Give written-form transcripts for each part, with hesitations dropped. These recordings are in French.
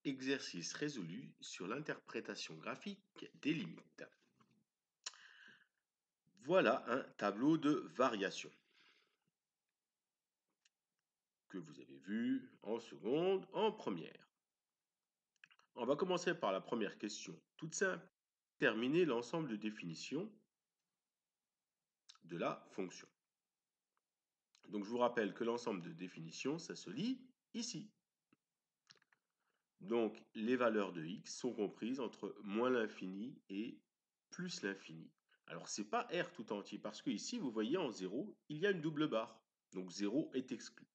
Exercice résolu sur l'interprétation graphique des limites. Voilà un tableau de variation que vous avez vu en seconde, en première. On va commencer par la première question, toute simple. Terminer l'ensemble de définitions de la fonction. Donc je vous rappelle que l'ensemble de définitions, ça se lit ici. Donc les valeurs de x sont comprises entre moins l'infini et plus l'infini. Alors c'est pas R tout entier, parce que ici vous voyez en 0, il y a une double barre. Donc 0 est exclu.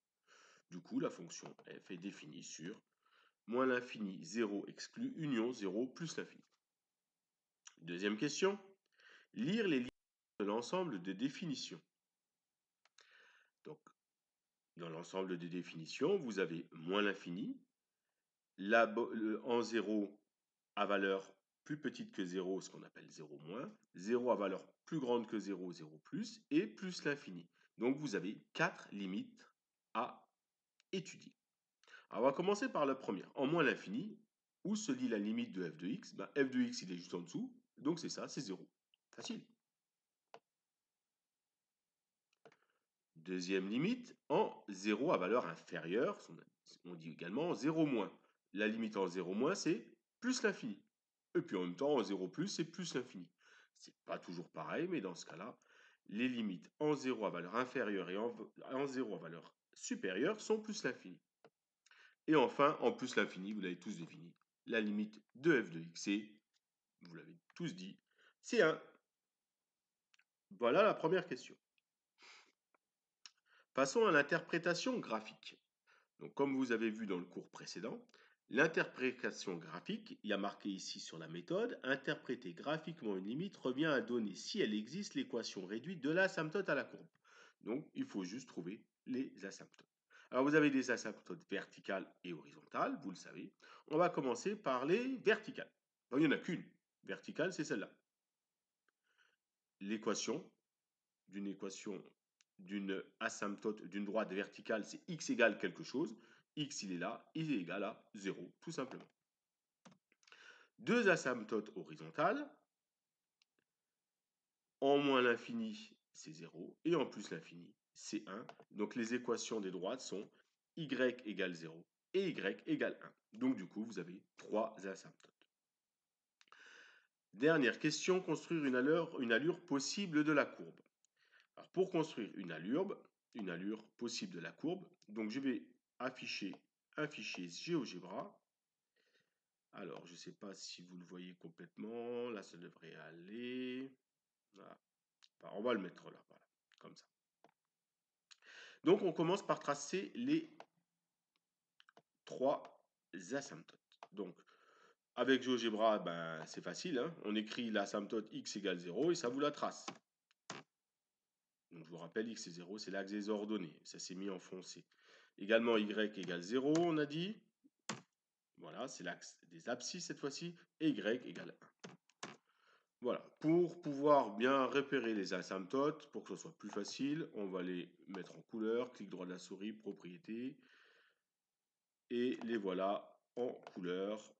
Du coup la fonction f est définie sur moins l'infini 0 exclu union 0 plus l'infini. Deuxième question, lire les lignes de l'ensemble de définitions. Donc dans l'ensemble des définitions, vous avez moins l'infini, en 0 à valeur plus petite que 0, ce qu'on appelle 0 moins, 0 à valeur plus grande que 0, 0 plus, et plus l'infini. Donc vous avez 4 limites à étudier. Alors on va commencer par la première. En moins l'infini, où se lit la limite de f de x? F de x il est juste en dessous, donc c'est ça, c'est 0. Facile. Deuxième limite, en 0 à valeur inférieure, on dit également 0 moins. La limite en 0 moins, c'est plus l'infini. Et puis en même temps, en 0 plus, c'est plus l'infini. C'est pas toujours pareil, mais dans ce cas-là, les limites en 0 à valeur inférieure et en 0 à valeur supérieure sont plus l'infini. Et enfin, en plus l'infini, vous l'avez tous défini, la limite de f de x, c'est, vous l'avez tous dit, c'est 1. Voilà la première question. Passons à l'interprétation graphique. Donc, comme vous avez vu dans le cours précédent, l'interprétation graphique, il y a marqué ici sur la méthode, interpréter graphiquement une limite revient à donner, si elle existe, l'équation réduite de l'asymptote à la courbe. Donc, il faut juste trouver les asymptotes. Alors, vous avez des asymptotes verticales et horizontales, vous le savez. On va commencer par les verticales. Donc, il n'y en a qu'une. Verticale, c'est celle-là. L'équation d'une asymptote d'une droite verticale, c'est x égale quelque chose. X, il est là, il est égal à 0, tout simplement. Deux asymptotes horizontales. En moins l'infini, c'est 0, et en plus l'infini, c'est 1. Donc les équations des droites sont y égale 0 et y égale 1. Donc du coup, vous avez trois asymptotes. Dernière question, construire une allure possible de la courbe. Alors pour construire une allure possible de la courbe, donc je vais afficher un fichier GeoGebra. Alors je ne sais pas si vous le voyez complètement, là ça devrait aller. Voilà. Enfin, on va le mettre là, voilà, comme ça. Donc on commence par tracer les trois asymptotes. Donc avec GeoGebra, ben, c'est facile, hein. On écrit l'asymptote x égale 0 et ça vous la trace. Donc je vous rappelle, x est 0, c'est l'axe des ordonnées. Ça s'est mis en foncé. Également, y égale 0, on a dit. Voilà, c'est l'axe des abscisses cette fois-ci. Et y égale 1. Voilà, pour pouvoir bien repérer les asymptotes, pour que ce soit plus facile, on va les mettre en couleur. Clic droit de la souris, propriétés. Et les voilà en couleur.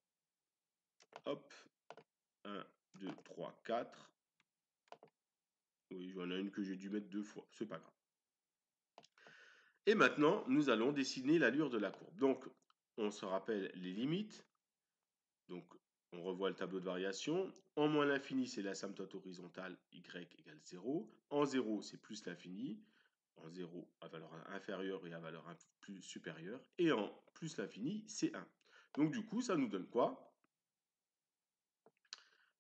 Hop, 1, 2, 3, 4. Oui, il y en a une que j'ai dû mettre 2 fois, c'est pas grave. Et maintenant, nous allons dessiner l'allure de la courbe. Donc, on se rappelle les limites. Donc, on revoit le tableau de variation. En moins l'infini, c'est l'asymptote horizontale y égale 0. En 0, c'est plus l'infini. En 0, à valeur inférieure et à valeur plus supérieure. Et en plus l'infini, c'est 1. Donc, du coup, ça nous donne quoi?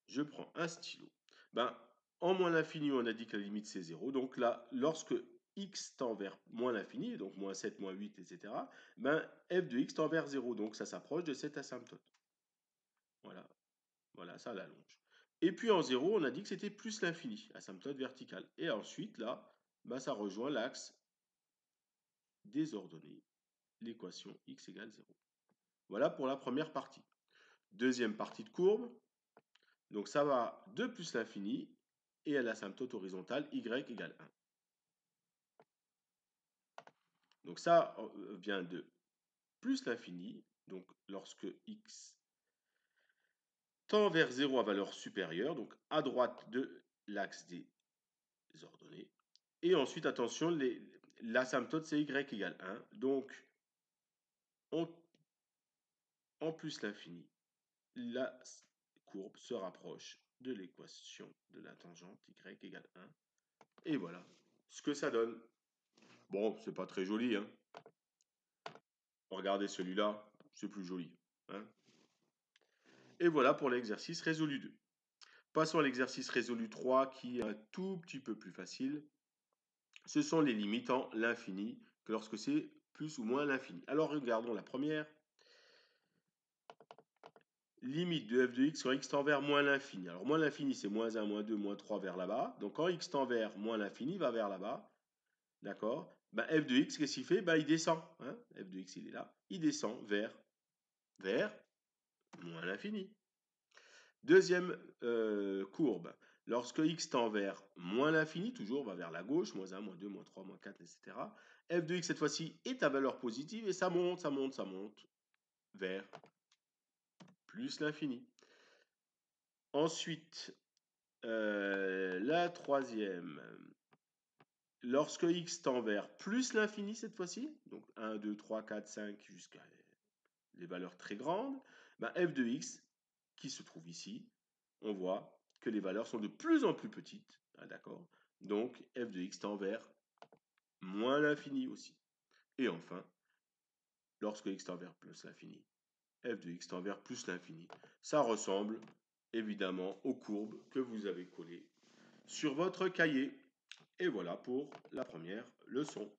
Je prends un stylo. Ben, en moins l'infini, on a dit que la limite, c'est 0. Donc là, lorsque x tend vers moins l'infini, donc moins 7, moins 8, etc., ben, f de x tend vers 0. Donc ça s'approche de cette asymptote. Voilà, voilà, ça l'allonge. Et puis en 0, on a dit que c'était plus l'infini, asymptote verticale. Et ensuite, là, ben, ça rejoint l'axe des ordonnées, l'équation x égale 0. Voilà pour la première partie. Deuxième partie de courbe, donc ça va de plus l'infini et à l'asymptote horizontale y égale 1. Donc ça vient de plus l'infini, Donc, lorsque x tend vers 0 à valeur supérieure, donc à droite de l'axe des ordonnées. Et ensuite, attention, l'asymptote, c'est y égale 1. Donc, en plus l'infini, la courbe se rapproche de l'équation de la tangente y égale 1. Et voilà ce que ça donne. Bon, c'est pas très joli, hein. Regardez celui-là, c'est plus joli. Hein. Et voilà pour l'exercice résolu 2. Passons à l'exercice résolu 3 qui est un tout petit peu plus facile. Ce sont les limites en l'infini, que lorsque c'est plus ou moins l'infini. Alors regardons la première. Limite de f de x quand x tend vers moins l'infini. Alors moins l'infini, c'est moins 1, moins 2, moins 3 vers là-bas. Donc quand x tend vers moins l'infini, va vers là-bas. D'accord? Ben, f de x, qu'est-ce qu'il fait? Ben, il descend. Hein? F de x, il est là. Il descend vers moins l'infini. Deuxième courbe. Lorsque x tend vers moins l'infini, toujours va vers la gauche, moins 1, moins 2, moins 3, moins 4, etc. F de x, cette fois-ci, est à valeur positive et ça monte, ça monte, ça monte vers plus l'infini. Ensuite, la troisième, lorsque x tend vers plus l'infini cette fois-ci, donc 1, 2, 3, 4, 5 jusqu'à les valeurs très grandes, ben f de x, qui se trouve ici, on voit que les valeurs sont de plus en plus petites, hein, d'accord? Donc f de x tend vers moins l'infini aussi. Et enfin, lorsque x tend vers plus l'infini, f de x tend vers plus l'infini. Ça ressemble évidemment aux courbes que vous avez collées sur votre cahier. Et voilà pour la première leçon.